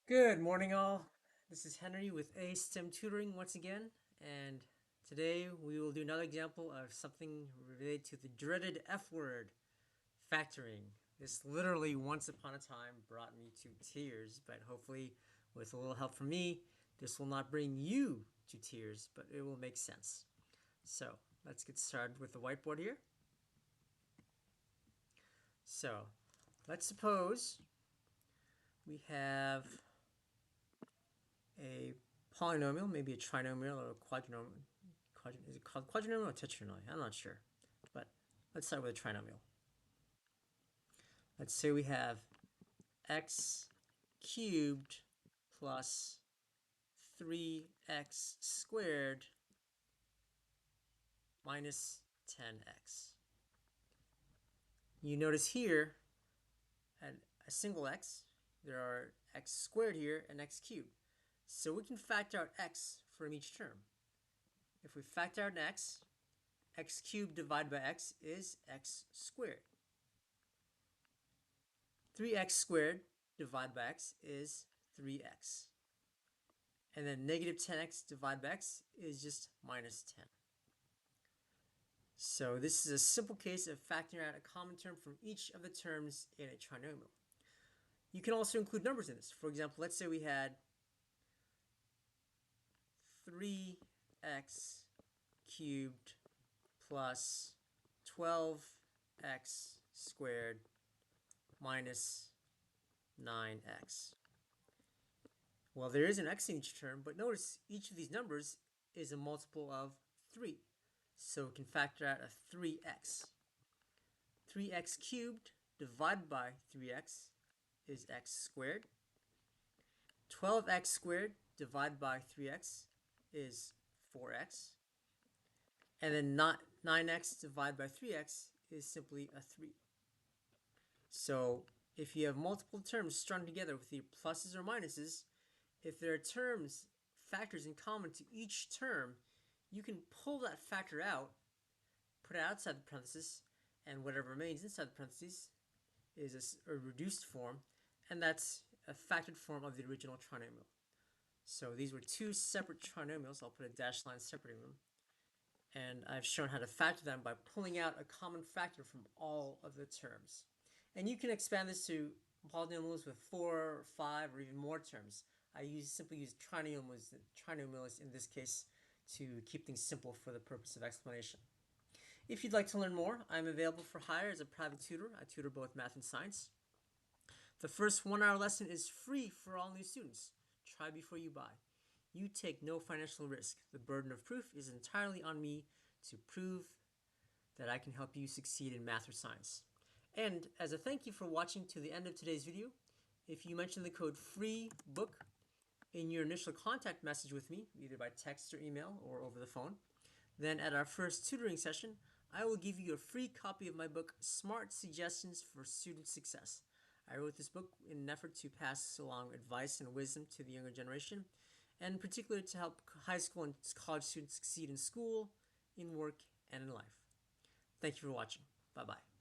Good morning, all. This is Henry with A-STEM Tutoring once again, and today we will do another example of something related to the dreaded F word, factoring. This literally once upon a time brought me to tears, but hopefully with a little help from me, this will not bring you to tears, but it will make sense. So let's get started with the whiteboard here. So let's suppose we have a polynomial, maybe a trinomial or a quadrinomial. Is it called quadrinomial or tetranomial? I'm not sure. But let's start with a trinomial. Let's say we have x cubed plus 3x squared minus 10x. You notice here at a single x, there are x squared here and x cubed. So we can factor out x from each term. If we factor out an x cubed divided by x is x squared. 3x squared divided by x is 3x. And then negative 10x divided by x is just minus 10. So this is a simple case of factoring out a common term from each of the terms in a trinomial. You can also include numbers in this. For example, let's say we had 3x cubed plus 12x squared minus 9x. Well, there is an x in each term, but notice each of these numbers is a multiple of 3. So we can factor out a 3x. 3x cubed divided by 3x is x squared. 12x squared divided by 3x is 4x. And then 9x divided by 3x is simply a 3. So if you have multiple terms strung together with either pluses or minuses, if there are factors in common to each term, you can pull that factor out, put it outside the parentheses, and whatever remains inside the parentheses is a reduced form, and that's a factored form of the original trinomial. So these were two separate trinomials. I'll put a dashed line separating them. And I've shown how to factor them by pulling out a common factor from all of the terms. And you can expand this to polynomials with 4, 5, or even more terms. I simply use trinomials in this case to keep things simple for the purpose of explanation. If you'd like to learn more, I'm available for hire as a private tutor. I tutor both math and science. The first 1-hour lesson is free for all new students. Try before you buy. You take no financial risk. The burden of proof is entirely on me to prove that I can help you succeed in math or science. And as a thank you for watching to the end of today's video, if you mention the code FREEBOOK in your initial contact message with me, either by text or email or over the phone, then at our first tutoring session, I will give you a free copy of my book, Smart Suggestions for Student Success. I wrote this book in an effort to pass along advice and wisdom to the younger generation, and in particular to help high school and college students succeed in school, in work, and in life. Thank you for watching. Bye-bye.